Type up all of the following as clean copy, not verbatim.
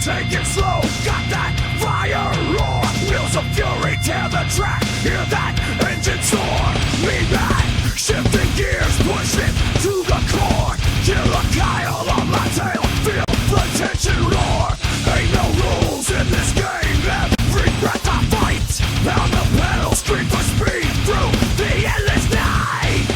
take it slow. Got that fire roar. Wheels of fury tear the track. Hear that engine soar. Me back, shifting gears, push it to the core. Killer Kyle on my tail. Feel the tension roar. Ain't no rules in this game. Every breath I fight. Pound the pedal, scream for speed through the endless night.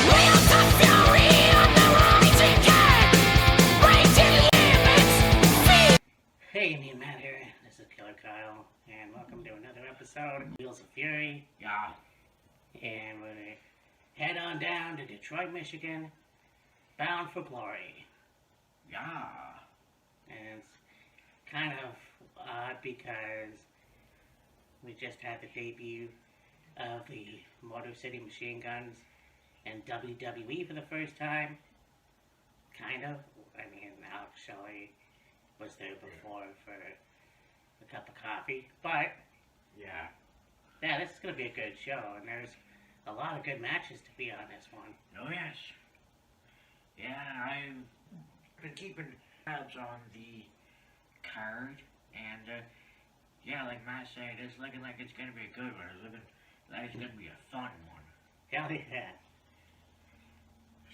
Wheels of fury on the rise again. Raging limits. Hey, me Matt here. This is Killer Kyle, and welcome to another episode of Wheels of Fury. Yeah. And we're gonna head on down to Detroit, Michigan, bound for glory. Yeah. And it's kind of odd because we just had the debut of the Motor City Machine Guns and WWE for the first time. Kind of. I mean, Alex Shelley was there before for a cup of coffee. But, Yeah. yeah, this is going to be a good show. And there's a lot of good matches to be on this one. Oh, yes. Yeah, I've been keeping tabs on the card, and, yeah, like Matt said, it's looking like it's going to be a good one. It's looking like it's going to be a fun one. Hell yeah.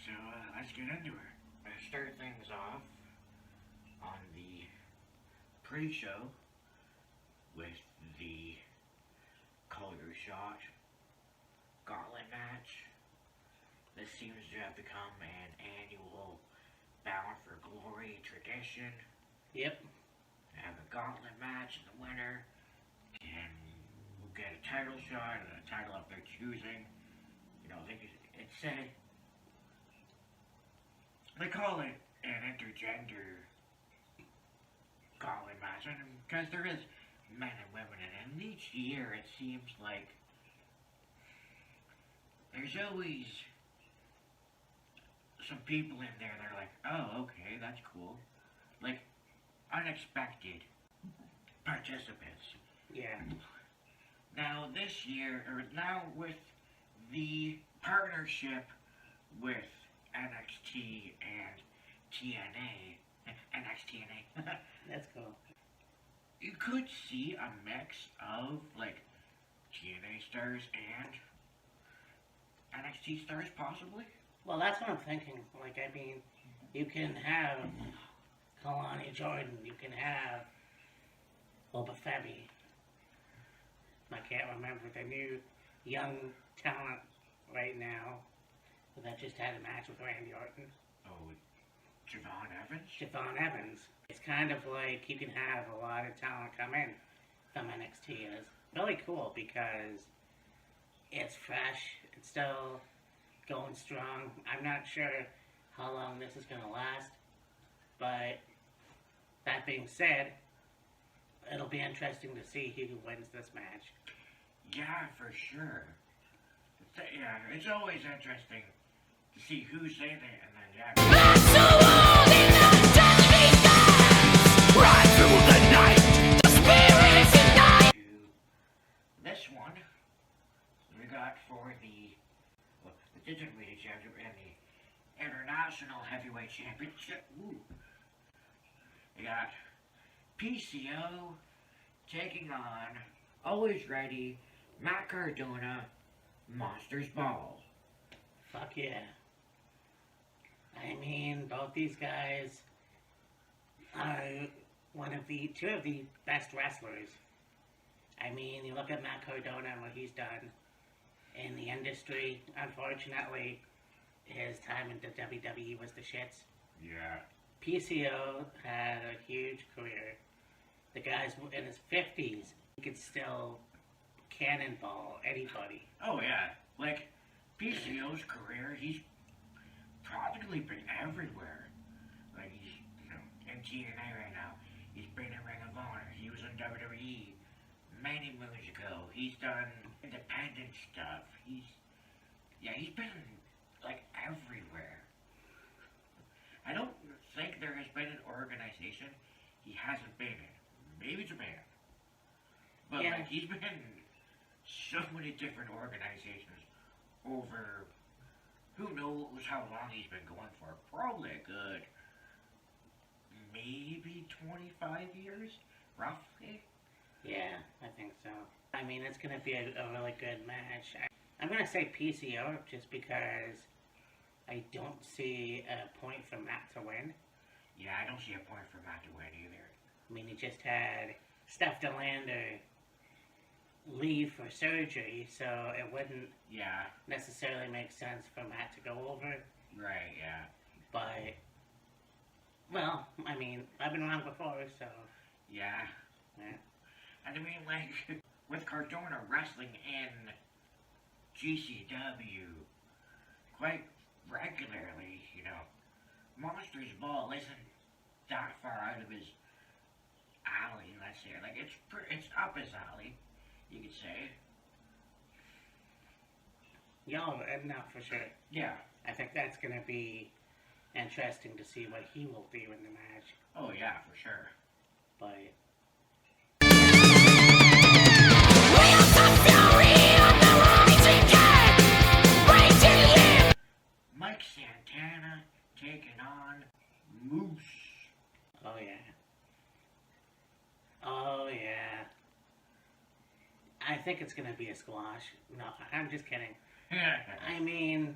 So, let's get into it. I start things off on the pre-show with the color shot gauntlet match. This seems to have become an annual Bound for Glory tradition. Yep. Have a gauntlet match, and the winner will get a title shot and a title of their choosing. You know, they call it an intergender gauntlet match, and because there is men and women in it, and each year it seems like there's always some people in there that are like, oh, okay, that's cool. Like, unexpected participants. Yeah. Now, this year, now with the partnership with NXT and TNA, NXT. That's cool. You could see a mix of, like, TNA stars and NXT stars, possibly. Well, that's what I'm thinking. Like, I mean, you can have Kalani Jordan, you can have Boba Fett. I can't remember the new young talent right now that just had a match with Randy Orton. Oh, Javon Evans? Javon Evans. It's kind of like you can have a lot of talent come in from NXT. And it's really cool because it's fresh. It's still going strong. I'm not sure how long this is going to last. But that being said, it'll be interesting to see who wins this match. Yeah, for sure. Yeah, it's always interesting to see who's in it, and then, yeah. I'm so old in the dusty sands. Ride through the night, the spirits ignite. This one, we got for the Digital Media Championship and the International Heavyweight Championship. Ooh. We got PCO taking on, always ready, Matt Cardona, Monsters Ball. Fuck yeah. I mean, both these guys are two of the best wrestlers. I mean, you look at Matt Cardona and what he's done in the industry. Unfortunately, his time in the WWE was the shits. Yeah. PCO had a huge career. The guy's in his 50s. He could still cannonball anybody. Oh, yeah. Like, PCO's career, he's practically been everywhere. Like, he's, in TNA right now. He's been in Ring of Honor. He was in WWE many moons ago. He's done independent stuff. He's been, like, everywhere. I don't think there has been an organization he hasn't been in. Maybe Japan. But, Yeah. like, he's been in so many different organizations over who knows how long he's been going for. Probably a good maybe 25 years, roughly. Yeah, I think so. I mean, it's gonna be a really good match. I'm gonna say PCO just because I don't see a point for Matt to win. Yeah, I don't see a point for Matt to win either. I mean, he just had Steph DeLander leave for surgery, so it wouldn't Yeah, necessarily make sense for Matt to go over. right, yeah. But, well, I mean, I've been wrong before, so, Yeah. yeah. And I mean, like, with Cardona wrestling in GCW quite regularly, you know, Monsters Ball isn't that far out of his alley, let's say. Like, it's up his alley, you could say. Yo, no, for sure. Yeah. I think that's gonna be interesting to see what he will do in the match. Oh, yeah, for sure. But Mike Santana taking on Moose. oh yeah, oh yeah. I think it's gonna be a squash. No, I'm just kidding. I mean,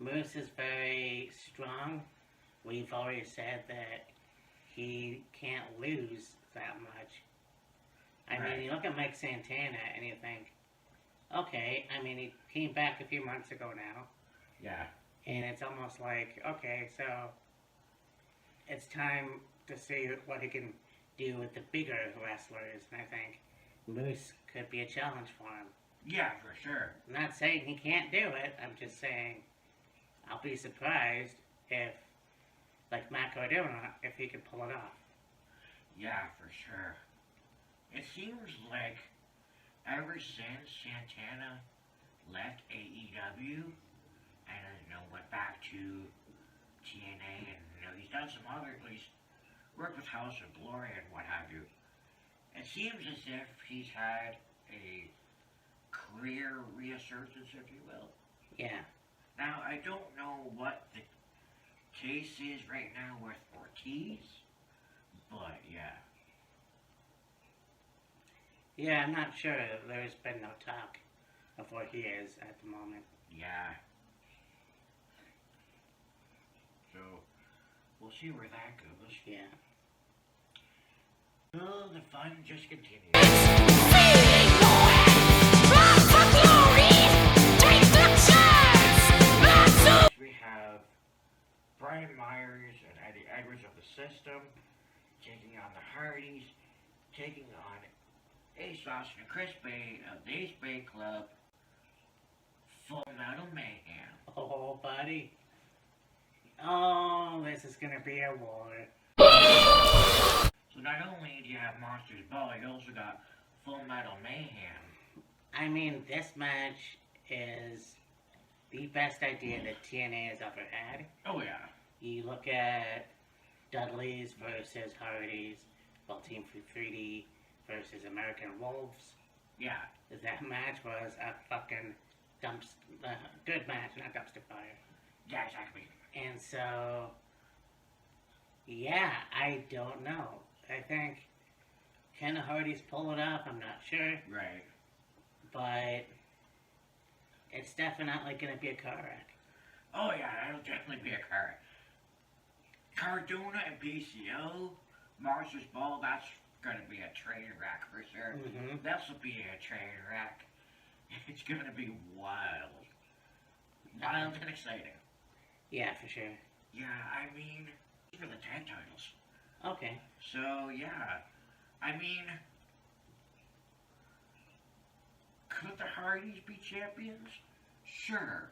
Moose is very strong. We've already said that he can't lose that much. I Right. mean, you look at Mike Santana and you think, okay, I mean, he came back a few months ago now, Yeah. and it's almost like, okay, so it's time to see what he can do with the bigger wrestlers, and I think Moose could be a challenge for him. Yeah, for sure. I'm not saying he can't do it, I'm just saying I'll be surprised if, like Matt Cardona, if he could pull it off. Yeah, for sure. It seems like ever since Santana left AEW and, you know, went back to TNA and, you know, he's done some other, he's worked with House of Glory and what have you. It seems as if he's had a career resurgence, if you will. Yeah. Now, I don't know what the case is right now with Ortiz, but yeah. Yeah, I'm not sure. There's been no talk of what he is at the moment. Yeah. So, we'll see where that goes. Yeah. Oh, the fun just continues. We have Brian Myers and Eddie Edwards of the System taking on the Hardys, taking on Ace Austin and Chris Bay of the Ace Bay Club, Full Metal Mayhem. Oh, buddy. Oh, this is gonna be a war. So not only do you have Monsters Ball, you also got Full Metal Mayhem. I mean, this match is the best idea that TNA has ever had. Oh yeah. You look at Dudley's versus Hardy's, well, Team 3D versus American Wolves. Yeah. That match was a fucking good match, not dumpster fire. Yeah, exactly. And so, yeah, I don't know. I think, can the Hardys pull it off? I'm not sure. Right. But it's definitely going to be a car wreck. Oh yeah, it'll definitely be a car. Cardona and PCO, Monsters Ball, that's gonna be a train wreck for sure. Mm-hmm. This'll be a train wreck. It's gonna be wild. Wild and exciting. Yeah, for sure. Yeah, I mean, for the tag titles. Okay. So, yeah. I mean, could the Hardys be champions? Sure.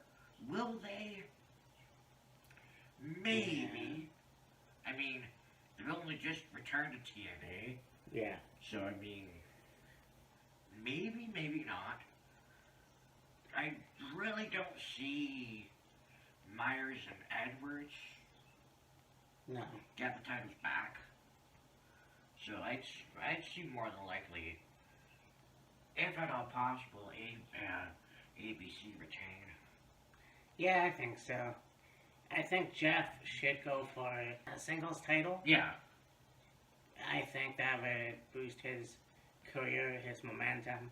Will they? Maybe. I mean, they've only just returned to TNA. Yeah. So, I mean, maybe, maybe not. I really don't see Myers and Edwards No. get the titles back. So I'd see more than likely, if at all possible, ABC retain. Yeah, I think so. I think Jeff should go for a singles title. Yeah. I think that would boost his career, his momentum.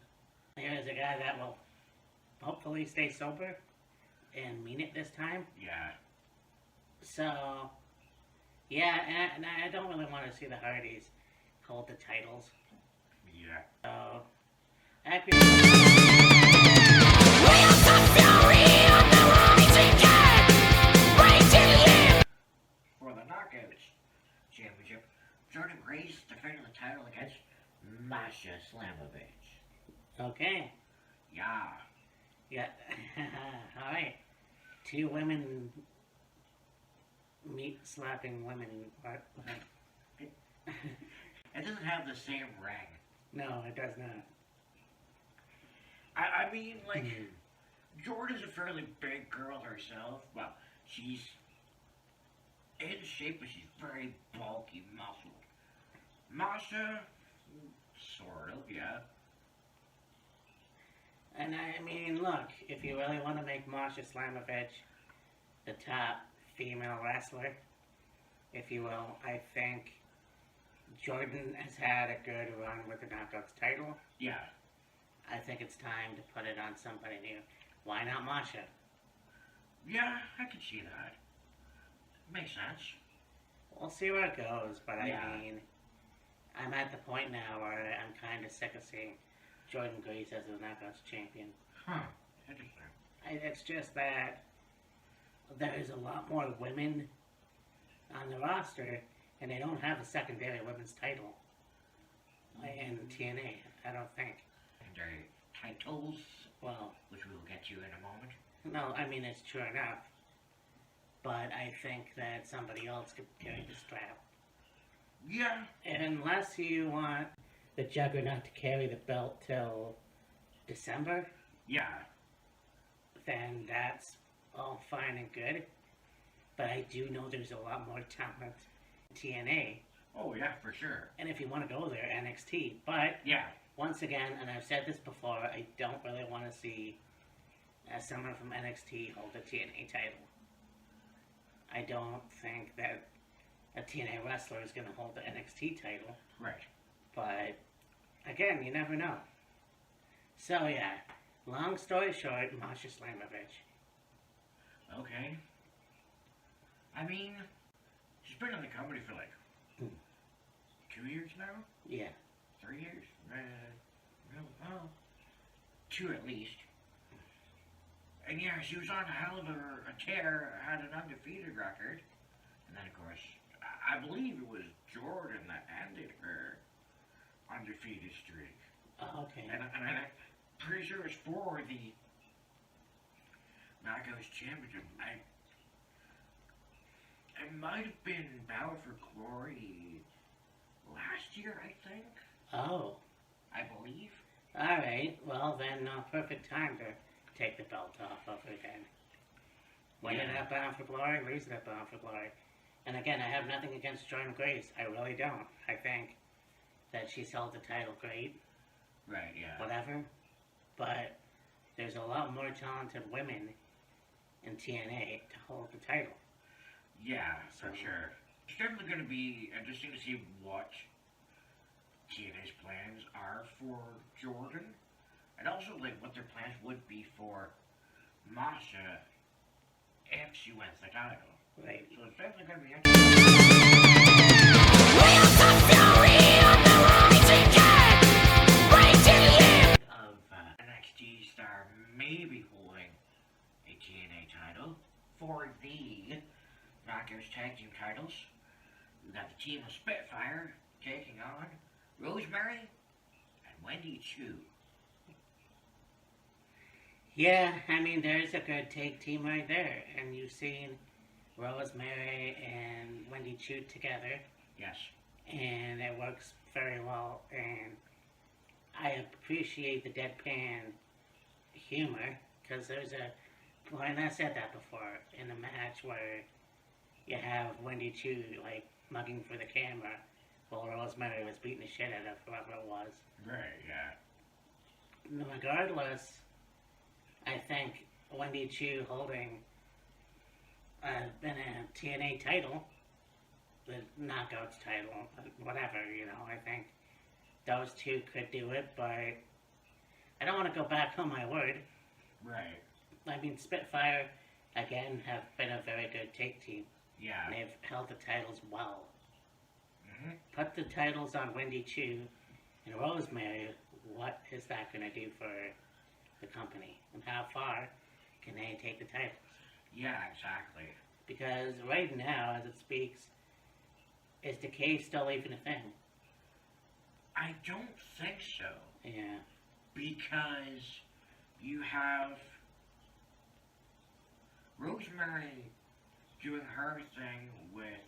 Here's a guy that will hopefully stay sober and mean it this time. Yeah. So, yeah, and I don't really want to see the Hardys hold the titles. Yeah. So, For the Knockouts Championship, Jordan Grace defending the title against Masha Slamovich. okay. Yeah. Yeah. Alright. Two women meat slapping women. What? It doesn't have the same ring. No, it does not. I mean, like, Jordan's a fairly big girl herself. Well, she's in shape, but she's very bulky, muscled. Masha, sort of, yeah. And I mean, look, if you really want to make Masha Slamovich the top female wrestler, if you will, I think Jordan has had a good run with the Knockouts title. Yeah. I think it's time to put it on somebody new. Why not Masha? Yeah, I can see that. Makes sense. We'll see where it goes, but Yeah. I mean, I'm at the point now where I'm kind of sick of seeing Jordan Grace as the Knockouts champion. Huh. Interesting. It's just that there's a lot more women on the roster, and they don't have a secondary women's title in TNA, I don't think. Secondary titles, Well, which we will get to in a moment. no, I mean, it's true enough. But I think that somebody else could carry the strap. Yeah. Unless you want the Juggernaut to carry the belt till December, Yeah. then that's all fine and good. But I do know there's a lot more talent in TNA. Oh, yeah, for sure. And if you want to go there, NXT. But Yeah. once again, and I've said this before, I don't really want to see someone from NXT hold the TNA title. I don't think that a TNA wrestler is going to hold the NXT title. Right. But, again, you never know. So, yeah. Long story short, Masha Slamovich. Okay. I mean, she's been in the company for like 2 years now? Yeah. 3 years? Well, 2 at least. And yeah, she was on a hell of a tear, had an undefeated record. And then, of course, I believe it was Jordan that ended her undefeated streak. Oh, okay. And I'm pretty sure it was for the Knockouts Championship. It might have been Battle for Glory last year, I think. Oh. I believe. Alright. Well, then, perfect time to take the belt off of her then. Win it at Bound for Glory, lose it at Bound for Glory. And again, I have nothing against Jordan Grace. I really don't. I think that she's held the title great. Right, yeah. Whatever. But there's a lot more talented women in TNA to hold the title. Yeah, for sure. It's definitely going to be interesting to see what TNA's plans are for Jordan. And also, like, what their plans would be for Masha if she wins the title. Right. So it's definitely going to be interesting. Of NXT star maybe holding a TNA title for the Knockouts Tag Team titles. We got the team of Spitfire taking on Rosemary and Wendy Chu. Yeah, I mean, there's a good tag team right there. And you've seen Rosemary and Wendy Chu together. Yes. And it works very well. And I appreciate the deadpan humor. Because there's a point, I said that before, in a match where you have Wendy Chu, like, mugging for the camera while Rosemary was beating the shit out of whoever it was. Right, yeah. Regardless, I think Wendy Chu holding been a TNA title, the Knockouts title, whatever, you know, I think those two could do it, but I don't want to go back on my word. Right. I mean, Spitfire, again, have been a very good take team. Yeah. And they've held the titles well. Mm-hmm. Put the titles on Wendy Chu and Rosemary, what is that going to do for the company? And how far can they take the titles? Yeah, exactly. Because right now, as it speaks, is Decay still even a thing? I don't think so. Yeah. Because you have Rosemary doing her thing with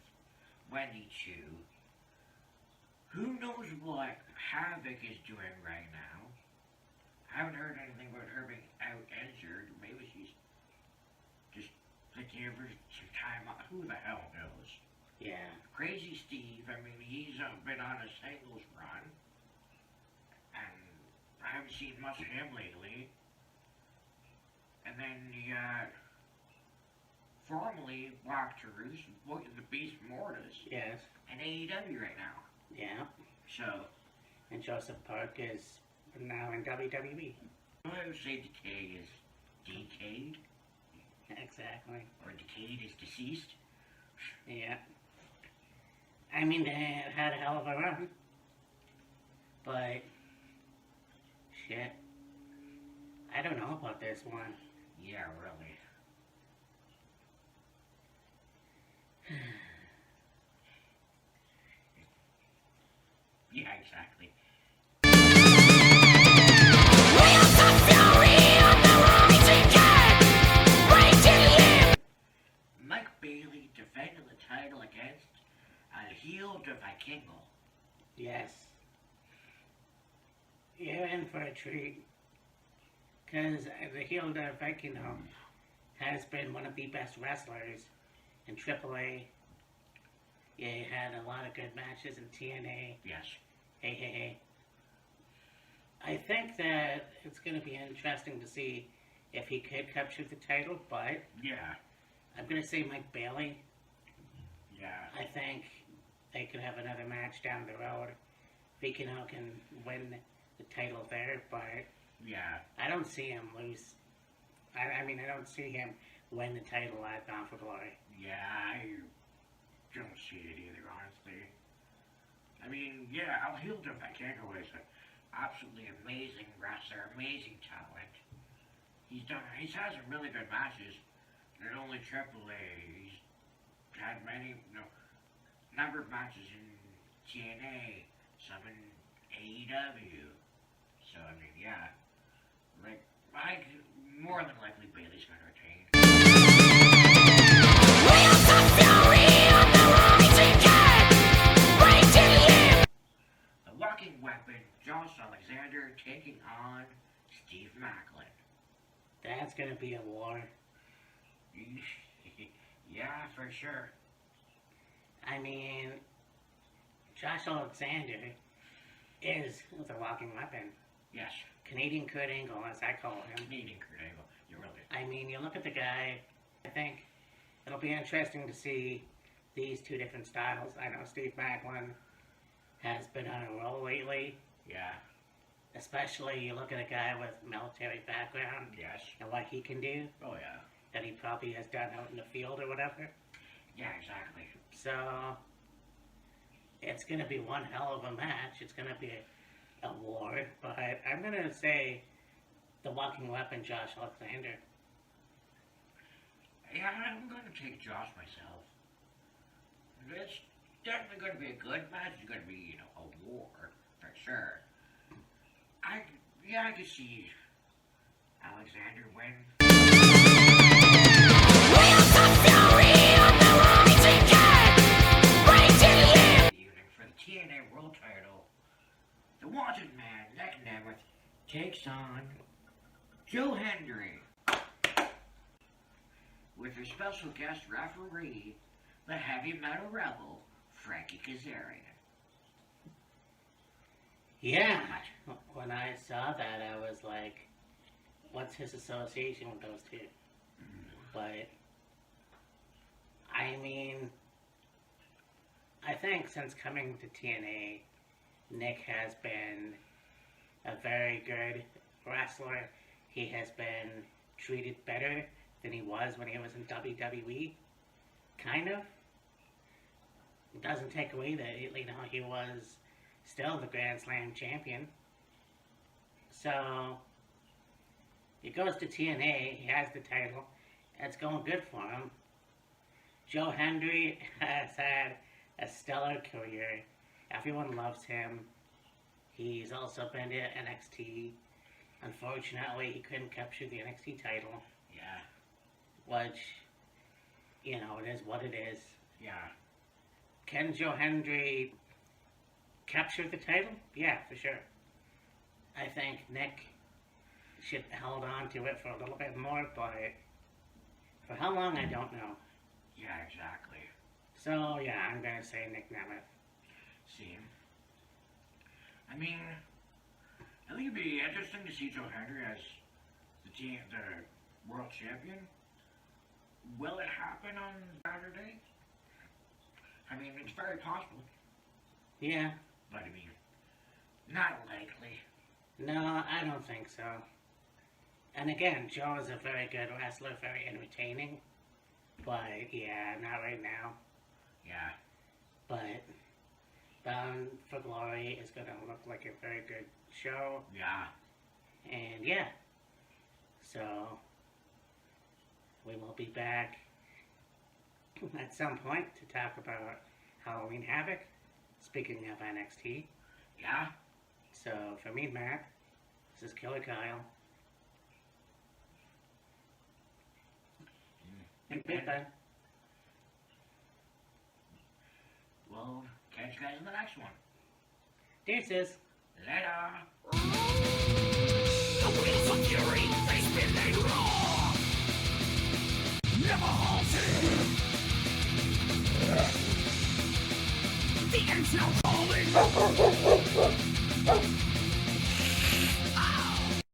Wendy Chu. Who knows what Havoc is doing right now? I haven't heard anything about her being out injured. Maybe she's just taking over some time off. Who the hell knows? Yeah. Crazy Steve, I mean, he's been on a singles run. And I haven't seen much of him lately. And then you got formerly Black Taurus, the Beast Mortis, Yes. and AEW right now. Yeah. So, And Joseph Park is now in WWE. I would say Decay is decayed, Exactly. or Decayed is deceased. Yeah. I mean, they had a hell of a run. But, shit. I don't know about this one. Yeah, really. Yeah, exactly. Wheels of fury on the rising king, raging in. Mike Bailey defending the title against El Heel de Vikingo. Yes. You're in for a treat. Because the Hilda Viking has been one of the best wrestlers in AAA. Yeah, he had a lot of good matches in TNA. Yes. Hey. I think that it's going to be interesting to see if he could capture the title, but Yeah. I'm going to say Mike Bailey. Yeah. I think they could have another match down the road. Vikino can win the title there, but Yeah. I don't see him lose. I mean, I don't see him win the title at Bound for Glory. Yeah, I don't see it either, honestly. I mean, yeah, El Heel de Vikingo is an absolutely amazing wrestler, amazing talent. He's had some really good matches. Not only AAA, he's had number of matches in TNA, some in AEW. So, I mean, yeah. More than likely Bailey's going to retain. Wheels of fury on the rising king, raging in. The Walking Weapon, Josh Alexander taking on Steve Macklin. That's going to be a war. Yeah, for sure. I mean, Josh Alexander is the walking weapon. Yes. Canadian Kurt Angle, as I call him. Canadian Kurt Angle. You're really. I mean, you look at the guy, I think it'll be interesting to see these two different styles. I know Steve Macklin has been on a roll lately. Yeah. Especially you look at a guy with military background Yes. and what he can do Oh, yeah. that he probably has done out in the field or whatever. Yeah, exactly. So it's going to be one hell of a match. It's going to be a war, but I'm going to say the walking weapon, Josh Alexander. Yeah, I'm going to take Josh myself. It's definitely going to be a good match. It's going to be, a war, for sure. I could see Alexander win. Wheels of fury on the rising king, raging in. Evening for the TNA World Title, the Wanted Man, Nick Nemeth, takes on Joe Hendry with their special guest referee, the Heavy Metal Rebel, Frankie Kazarian. Yeah. When I saw that, I was like, what's his association with those two? But I mean, I think since coming to TNA, Nick has been a very good wrestler. He has been treated better than he was when he was in WWE. Kind of. It doesn't take away that, he was still the Grand Slam champion. So, he goes to TNA, he has the title, it's going good for him. Joe Hendry has had a stellar career. Everyone loves him. He's also been to NXT. Unfortunately, he couldn't capture the NXT title. Yeah. Which, it is what it is. Yeah. Can Joe Hendry capture the title? Yeah, for sure. I think Nick should have held on to it for a little bit more, but for how long, I don't know. Yeah, exactly. So, yeah, I'm going to say Nick Nemeth. See, I mean, I think it'd be interesting to see Joe Hendry as the world champion. Will it happen on Saturday? I mean, it's very possible. Yeah. But I mean, not likely. No, I don't think so. And again, Joe is a very good wrestler, very entertaining. But, yeah, not right now. Yeah. But Bound for Glory is going to look like a very good show. Yeah. And, yeah. So, we will be back at some point to talk about Halloween Havoc. Speaking of NXT. Yeah. So, for me, Matt, this is Killer Kyle. And Big Ben. Well, catch you guys in the next one. Deuces. Later. The wheels of fury, they spin, they roar. Never halting. The end's now calling.